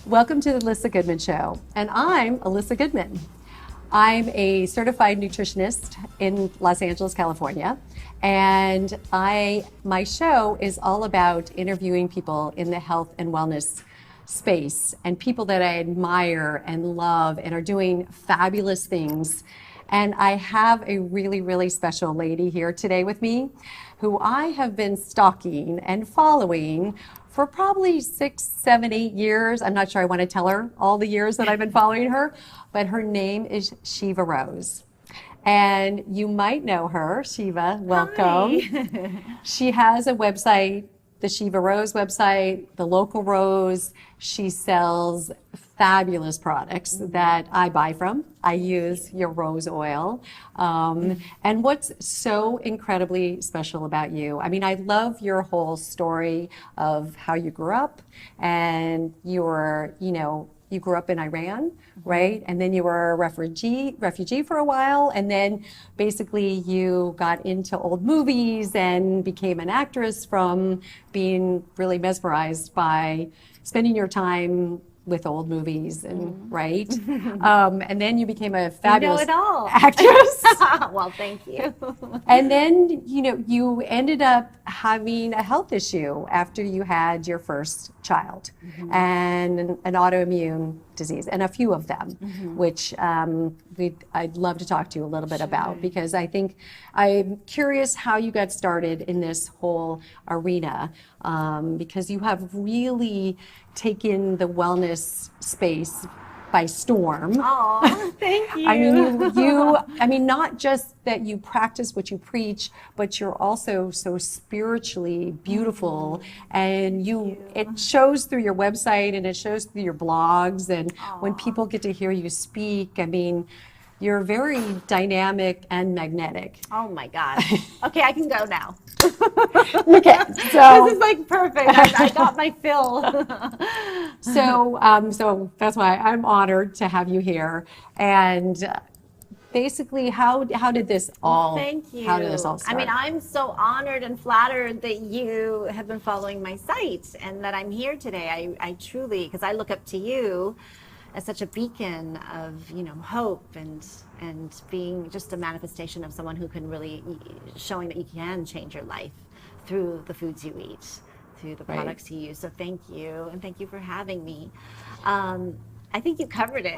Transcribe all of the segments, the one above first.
Welcome to the Elissa Goodman Show, and I'm Elissa Goodman. I'm a certified nutritionist in Los Angeles, California, and my show is all about interviewing people in the health and wellness space and people that I admire and love and are doing fabulous things. And I have a really, really special lady here today with me who I have been stalking and following for probably 6, 7, 8 years. I'm not sure I want to tell her all the years that I've been following her, but her name is Shiva Rose. And you might know her. Shiva, welcome. Hi. She has a website, the Shiva Rose website, the local Rose. She sells fabulous products that I buy from. I use your rose oil. And what's so incredibly special about you? I mean, I love your whole story of how you grew up and you grew up in Iran, right? And then you were a refugee for a while. And then basically you got into old movies and became an actress from being really mesmerized by spending your time with old movies and right. And then you became a fabulous actress. Well, thank you. And then, you ended up having a health issue after you had your first child and an autoimmune disease, and a few of them, which I'd love to talk to you a little bit about, because I think I'm curious how you got started in this whole arena, because you have really taken the wellness space by storm. Oh, thank you. I mean, not just that you practice what you preach, but you're also so spiritually beautiful, and it shows through your website and it shows through your blogs, and when people get to hear you speak, I mean, you're very dynamic and magnetic. Oh my God. Okay, I can go now. Okay, so this is like perfect. I got my fill. So that's why I'm honored to have you here. And basically, how did this all? Thank you. How did this all start? I mean, I'm so honored and flattered that you have been following my site and that I'm here today. I truly, because I look up to you as such a beacon of hope and being just a manifestation of someone who can really showing that you can change your life through the foods you eat, through the products you use. So thank you, and thank you for having me. I think you covered it.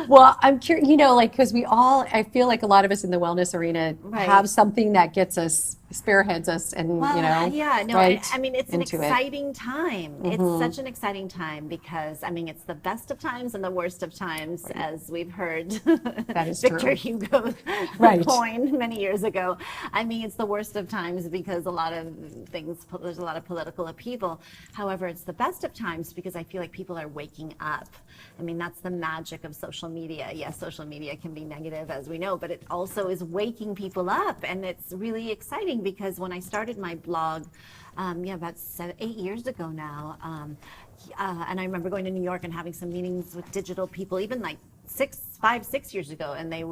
Well, I'm curious, because I feel like a lot of us in the wellness arena have something that gets us, spearheads us, and I mean, it's an exciting time. Mm-hmm. It's such an exciting time because, I mean, it's the best of times and the worst of times, as we've heard that is Victor true. Hugo coined many years ago. I mean, it's the worst of times because there's a lot of political upheaval. However, it's the best of times because I feel like people are waking up. I mean, that's the magic of social media. Yes, social media can be negative, as we know, but it also is waking people up, and it's really exciting because when I started my blog, about 8 years ago now, and I remember going to New York and having some meetings with digital people, even like 6 years ago, and they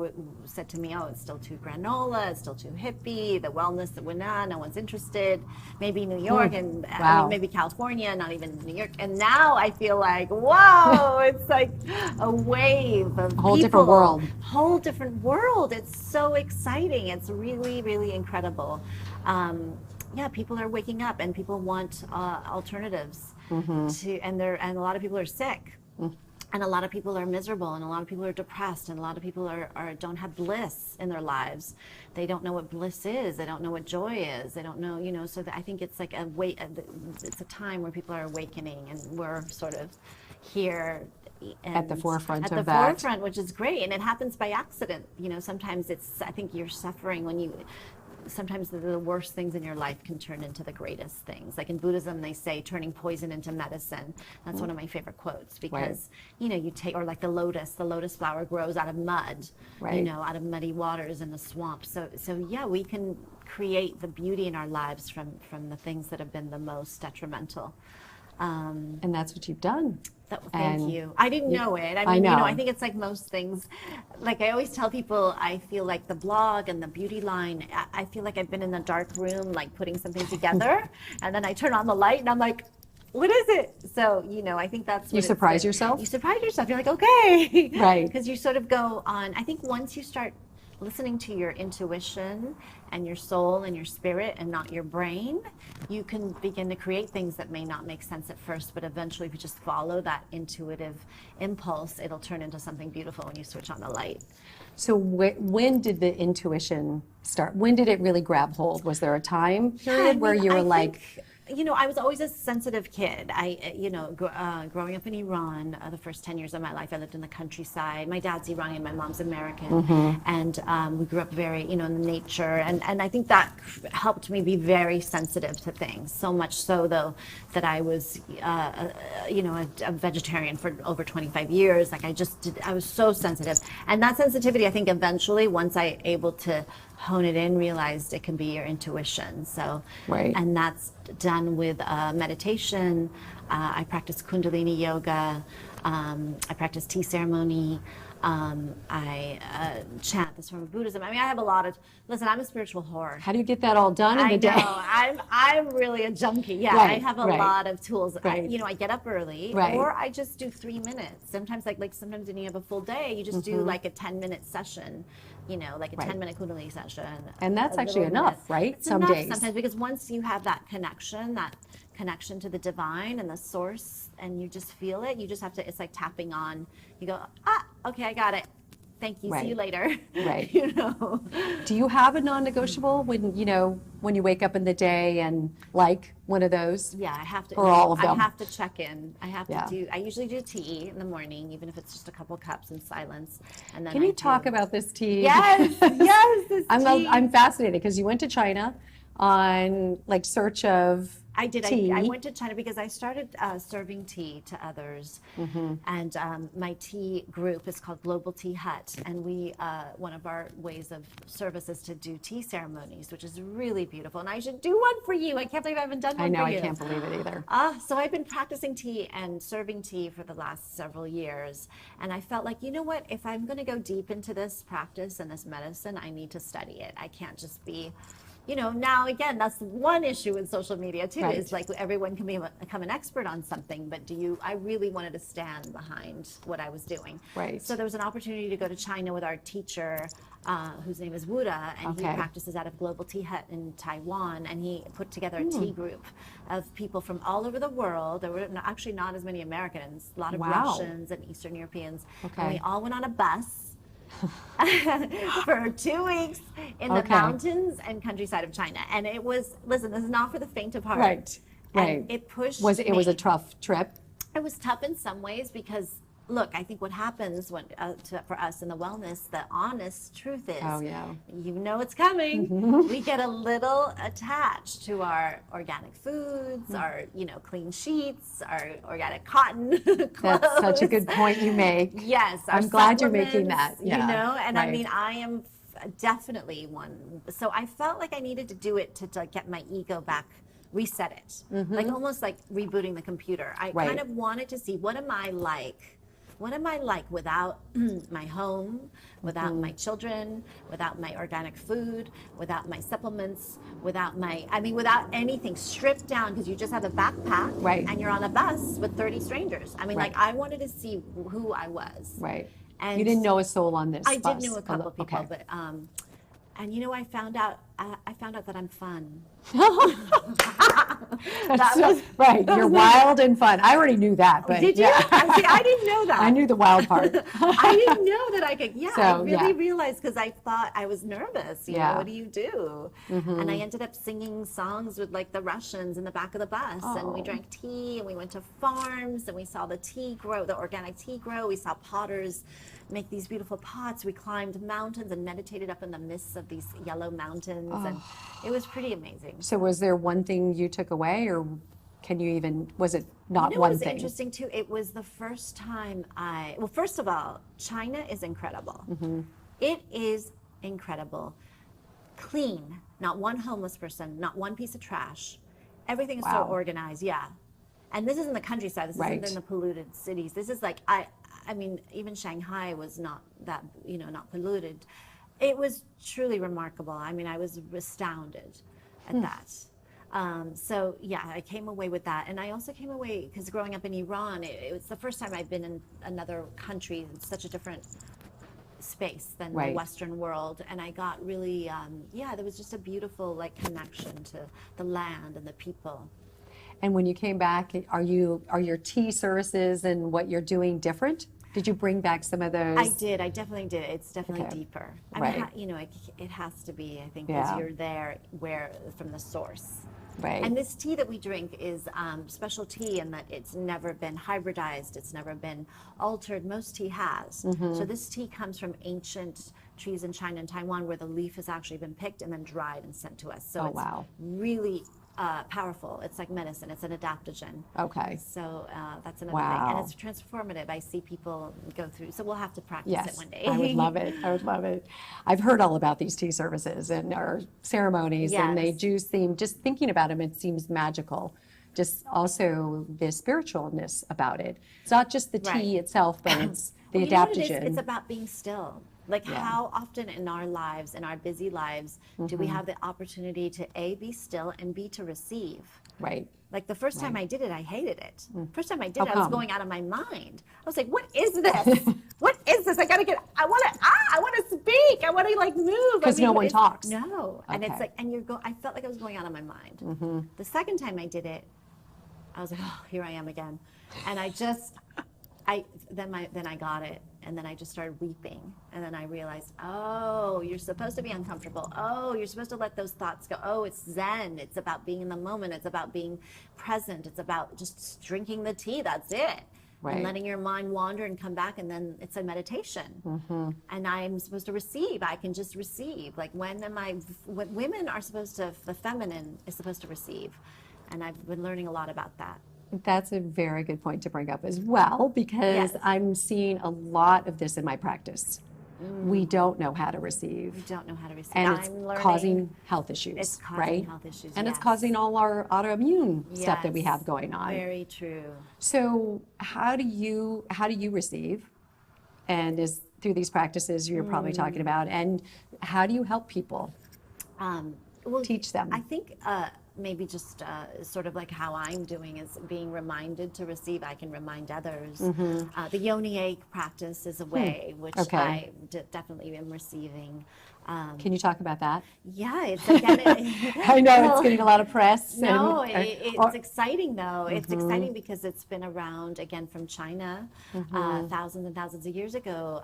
said to me, "Oh, it's still too granola, it's still too hippie, the wellness that no one's interested. Maybe New York and maybe California, not even New York." And now I feel like, whoa, it's like a wave of whole different world. Whole different world. It's so exciting. It's really, really incredible. People are waking up, and people want alternatives and a lot of people are sick. And a lot of people are miserable, and a lot of people are depressed, and a lot of people don't have bliss in their lives. They don't know what bliss is. They don't know what joy is. They don't know, so I think it's like it's a time where people are awakening, and we're sort of here at the forefront of that. At the forefront, which is great. And it happens by accident. Sometimes I think you're suffering when sometimes the worst things in your life can turn into the greatest things. Like in Buddhism, they say turning poison into medicine. That's one of my favorite quotes because, you take, or like the lotus flower grows out of mud, out of muddy waters in the swamp. So we can create the beauty in our lives from the things that have been the most detrimental. And that's what you've done. Thank you. I didn't know it. I mean, I think it's like most things. Like I always tell people, I feel like the blog and the beauty line, I feel like I've been in a dark room, like putting something together, and then I turn on the light and I'm like, what is it? So, I think that's what You surprise yourself? You surprise yourself. You're like, okay. Right. Because you sort of go on, I think once you start listening to your intuition and your soul and your spirit and not your brain, you can begin to create things that may not make sense at first, but eventually if you just follow that intuitive impulse, it'll turn into something beautiful when you switch on the light. So when did the intuition start? When did it really grab hold? Was there a time period where you were like... I was always a sensitive kid. Growing up in Iran, the first 10 years of my life, I lived in the countryside. My dad's Iranian, my mom's American. And we grew up very, in the nature. And I think that helped me be very sensitive to things. So much so, though, that I was, a vegetarian for over 25 years. Like I was so sensitive. And that sensitivity, I think eventually, once I able to hone it in, realized it can be your intuition. So, right. And that's done with meditation. I practice kundalini yoga. I practice tea ceremony. I chant this form of Buddhism. I mean, I have a lot of, listen, I'm a spiritual whore. How do you get that all done in the day? I know, I'm really a junkie. Yeah, right, I have a lot of tools. Right. I get up early, or I just do 3 minutes. Sometimes, like sometimes when you have a full day, you just do like a 10-minute session. Like a 10-minute kundalini session. And that's actually enough, right? It's enough sometimes, because once you have that connection to the divine and the source, and you just feel it, you just have to, it's like tapping on, you go, okay, I got it. Thank you. See you later. Right. Do you have a non-negotiable when you wake up in the day and like one of those? Yeah, I have to. Or all of them? I have to check in. I usually do tea in the morning, even if it's just a couple cups in silence. And then Can you talk about this tea? Yes, yes. This tea. I'm fascinated because you went to China on search of I did. Tea. I went to China because I started serving tea to others, and my tea group is called Global Tea Hut, and we one of our ways of service is to do tea ceremonies, which is really beautiful. And I should do one for you. I can't believe I haven't done one. I know. For you. I can't believe it either. So I've been practicing tea and serving tea for the last several years, and I felt like, you know what? If I'm going to go deep into this practice and this medicine, I need to study it. I can't just be. Now again, that's one issue with social media too, is like everyone can become an expert on something, but I really wanted to stand behind what I was doing. Right. So there was an opportunity to go to China with our teacher, whose name is Wuda, and he practices out of Global Tea Hut in Taiwan, and he put together a tea group of people from all over the world. There were actually not as many Americans, a lot of Russians and Eastern Europeans. Okay. And we all went on a bus for 2 weeks in the mountains and countryside of China. And it was, listen, this is not for the faint of heart. Right. And it pushed It was a tough trip? It was tough in some ways because, look, I think what happens for us in the wellness, the honest truth is, it's coming. We get a little attached to our organic foods, our clean sheets, our organic cotton clothes. That's such a good point you make. Yes, I'm glad you're making that. And I mean, I am definitely one. So I felt like I needed to do it to get my ego back. Reset it, like almost like rebooting the computer. I kind of wanted to see, what am I like? What am I like without my home, without my children, without my organic food, without my supplements, without anything, stripped down, because you just have a backpack and you're on a bus with 30 strangers. I mean, I wanted to see who I was. Right. And you didn't know a soul on this bus. I did know a couple people, but and I found out that I'm fun. Right. You're wild and fun. I already knew that, but did you? I didn't know that. I knew the wild part. I didn't know that I could. Yeah, so, I really realized, because I thought I was nervous. You know, what do you do? And I ended up singing songs with the Russians in the back of the bus, and we drank tea, and we went to farms, and we saw the tea grow, the organic tea grow. We saw potters make these beautiful pots. We climbed mountains and meditated up in the midst of these yellow mountains, and it was pretty amazing. So was there one thing you took away, or was it not one thing? It was interesting too. It was the first time well, first of all, China is incredible. It is incredible. Clean, not one homeless person, not one piece of trash. Everything is so organized, And this is in the countryside. This isn't in the polluted cities. This is I mean, even Shanghai was not that, not polluted. It was truly remarkable. I mean, I was astounded at that. So yeah, I came away with that, and I also came away because growing up in Iran, it was the first time I'd been in another country, in such a different space than the Right. Western world, and I got really, yeah, there was just a beautiful like connection to the land and the people. And when you came back, are your tea services and what you're doing different? Did you bring back some of those? I did. I definitely did. It's definitely Okay. deeper. I Right. mean, you know, it has to be. I think because Yeah. you're there, where from the source. Right. And this tea that we drink is special tea in that it's never been hybridized. It's never been altered. Most tea has. Mm-hmm. So this tea comes from ancient trees in China and Taiwan, where the leaf has actually been picked and then dried and sent to us. So Oh, it's wow. really powerful. It's like medicine. It's an adaptogen. Okay. So that's another Wow. thing, and it's transformative. I see people go through. So we'll have to practice it Yes, one day. I would love it. I would love it. I've heard all about these tea services and our ceremonies, and they Yes. do seem, just thinking about them, it seems magical. Just also the spiritualness about it. It's not just the tea Right. itself, but it's the Well, you know what it is? adaptogen. It's about being still. Like Yeah. how often in our lives, in our busy lives, do we have the opportunity to A, be still, and B, to receive? Right. Like the first time I did it, I hated it. First time I did How it, I was come? going out of my mind. I was like, what is this? What is this? I gotta get, I wanna speak. I wanna like move. 'Cause no one it's- talks. No. And it's Okay. like, and I felt like I was going out of my mind. The second time I did it, I was like, oh, here I am again. And then I got it, and then I just started weeping, and then I realized, oh, you're supposed to be uncomfortable. Oh, you're supposed to let those thoughts go. Oh, it's Zen. It's about being in the moment. It's about being present. It's about just drinking the tea. That's it. Right. And letting your mind wander and come back, and then it's a meditation. And I'm supposed to receive. I can just receive. Like when women are supposed to, the feminine is supposed to receive. And I've been learning a lot about that. That's a very good point to bring up as well, because Yes. I'm seeing a lot of this in my practice. We don't know how to We receive, don't know how to receive. and it's I'm learning. causing health issues, It's causing right? health issues, And it's yes. causing all our autoimmune stuff that we Yes, have going on. Very true. So how do you receive? And is through these practices you're probably talking about, and how do you help people? Well, Teach them. I think maybe just sort of like how I'm doing is being reminded to receive. I can remind others. The yoni egg practice is a way which Okay. I definitely am receiving. Can you talk about that? Yeah, it's again. I know well, it's getting a lot of press. No, and, it's exciting though. It's exciting because it's been around again from China thousands and thousands of years ago.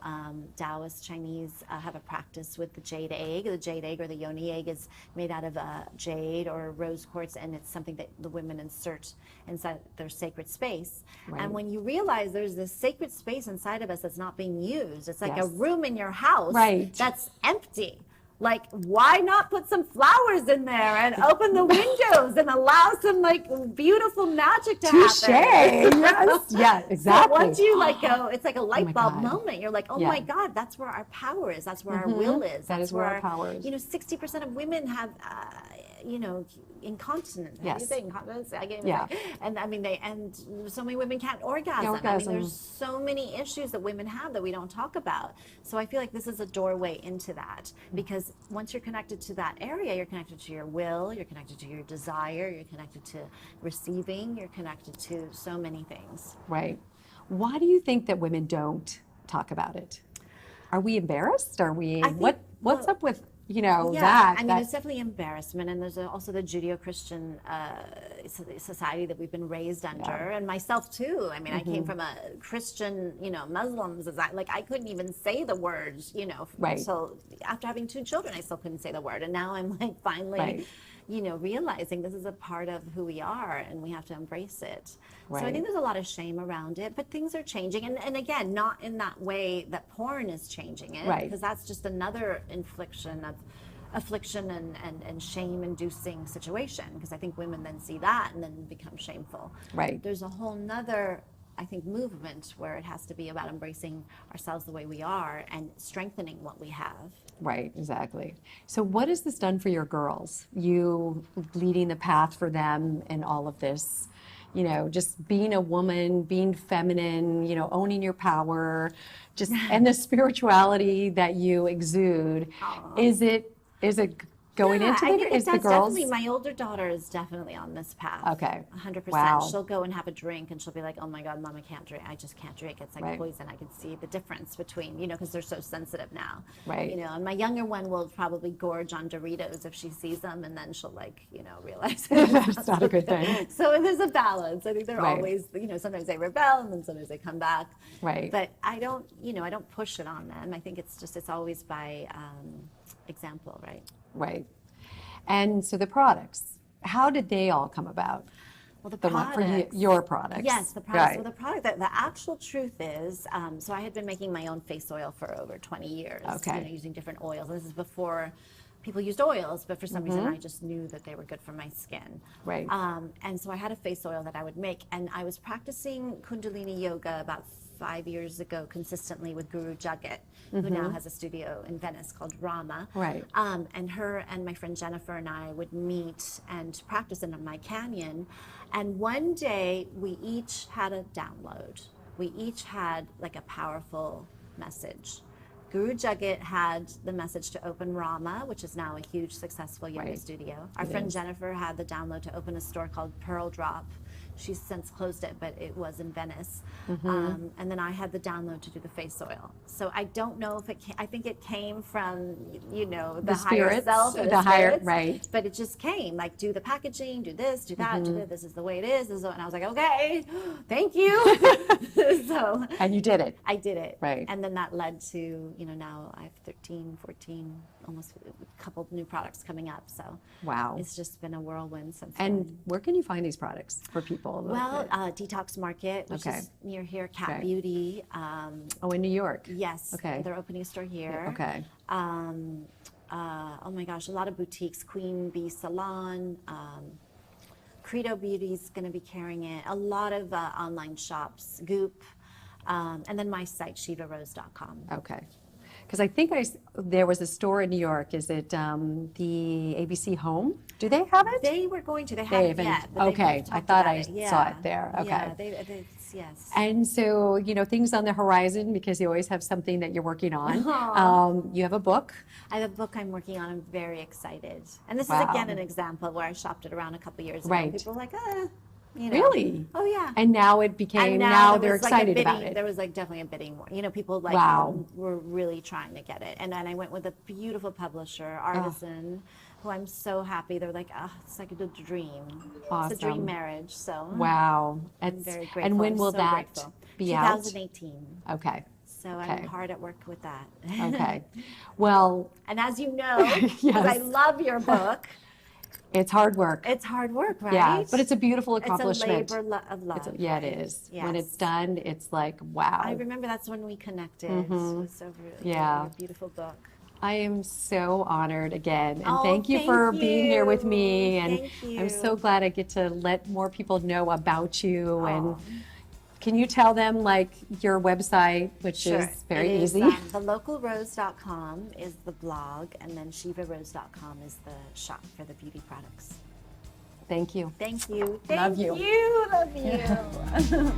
Taoist Chinese have a practice with the jade egg. The jade egg or the yoni egg is made out of jade or rose quartz, and it's something that the women insert inside their sacred space. Right. And when you realize there's this sacred space inside of us that's not being used, it's like a Yes. room in your house Right. that's empty. Like, why not put some flowers in there and open the windows and allow some like beautiful magic to Touche. happen? Yes. Yeah, exactly. So once you like go, it's like a light my bulb God. moment. You're like, oh Yeah. my God, that's where our power is. That's where our will is. That That's is where our power is. You know, 60% of women have, incontinence. How do you Yes. say incontinence? I can't even Yeah. say. And I mean, and so many women can't orgasm. I mean, Orgasm. there's so many issues that women have that we don't talk about. So I feel like this is a doorway into that, because once you're connected to that area, you're connected to your will, you're connected to your desire, you're connected to receiving, you're connected to so many things. Right. Why do you think that women don't talk about it? Are we embarrassed? Are we? I think- What's well, up with Yeah, that? I mean, that- there's definitely embarrassment, and there's also the Judeo-Christian society that we've been raised under, and myself too. I mean, I came from a Christian, Muslim society. Like, I couldn't even say the words, Right. So after having 2 children, I still couldn't say the word, and now I'm like finally, Right. realizing this is a part of who we are, and we have to embrace it. So I Right. think there's a lot of shame around it, but things are changing, and again, not in that way that porn is changing it, Right. because that's just another infliction of affliction and shame-inducing situation, because I think women then see that and then become shameful. Right. There's a whole nother, I think, movement where it has to be about embracing ourselves the way we are and strengthening what we have. Right, exactly. So what has this done for your girls? You leading the path for them in all of this, just being a woman, being feminine, owning your power, and the spirituality that you exude. Is it going into I think is the that's girls? definitely, my older daughter is definitely on this path. Okay. 100%. Wow. She'll go and have a drink and she'll be like, oh my God, Mom, I can't drink. I just can't drink. It's like Right. poison. I can see the difference between, because they're so sensitive now. Right. And my younger one will probably gorge on Doritos if she sees them, and then she'll realize That's not a good thing. So there's a balance. I think they're Right. always, sometimes they rebel and then sometimes they come back. Right. But I don't push it on them. I think it's always by example, right? Right. And so the products, how did they all come about? Well, the one for products. your products. Yes, the products. Right. Well, the product. The actual truth is, so I had been making my own face oil for over 20 years. Okay. Using different oils. This is before people used oils, but for some reason I just knew that they were good for my skin. Right. And so I had a face oil that I would make, and I was practicing kundalini yoga about 5 years ago consistently with Guru Jagat, who now has a studio in Venice called Rama. Right. And her and my friend Jennifer and I would meet and practice in my canyon. And one day we each had a download. We each had like a powerful message. Guru Jagat had the message to open Rama, which is now a huge successful yoga Right. studio. Our friend Jennifer had the download to open a store called Pearl Drop. She's since closed it, but it was in Venice. And then I had the download to do the face oil. So I don't know if I think it came from, the higher spirits, self. Or the higher, spirits, right. But it just came, like, do the packaging, do this, do that, do this. This is the way it is. And I was like, okay, thank you. So And you did it. I did it. Right. And then that led to, now I have 13, 14, almost a couple of new products coming up. So Wow. it's just been a whirlwind since And then. where can you find these products for people? Well, Detox Market, which Okay. is near here, Cat Okay. Beauty. Oh, in New York? Yes. Okay. They're opening a store here. Okay. Oh my gosh, a lot of boutiques. Queen Bee Salon. Credo Beauty's going to be carrying it. A lot of online shops. Goop. And then my site, shivarose.com. Okay. Because I think there was a store in New York. Is it the ABC Home? Do they have it? They were going to. They They haven't haven't- yet. But okay. they've I talked thought about I it. saw it there. Okay. Yeah, yes. And so, things on the horizon, because you always have something that you're working on. You have a book. I have a book I'm working on. I'm very excited. And this Wow. is, again, an example where I shopped it around a couple years ago. Right. People were like, Really? Oh, yeah. And now it became, And now there they're was like a excited bidding, about it. There was definitely a bidding war. People Wow. were really trying to get it. And then I went with a beautiful publisher, Artisan, who I'm so happy. They're like, it's like a dream. It's a Awesome. dream marriage. So Wow. I'm very grateful. And when I'm will so that grateful. be out? 2018. Okay. So Okay. I'm hard at work with that. Okay. Well, And as you know, because I Yes. love your book, it's hard work. it's hard work, right? Yeah, but it's a beautiful It's a accomplishment. labor of love. Yeah, it right? is. When Yes. it's done, it's like, wow. I remember that's when we connected. It was so really Yeah. a beautiful book. I am so honored again. And Oh, thank you thank for being here with me. you. And Thank I'm so you. glad I get to let more people know about you. And Oh. can you tell them like your website, which Sure. is very It is, easy? thelocalrose.com is the blog, and then shivarose.com is the shop for the beauty products. Thank you. Thank you. Love you. Love you.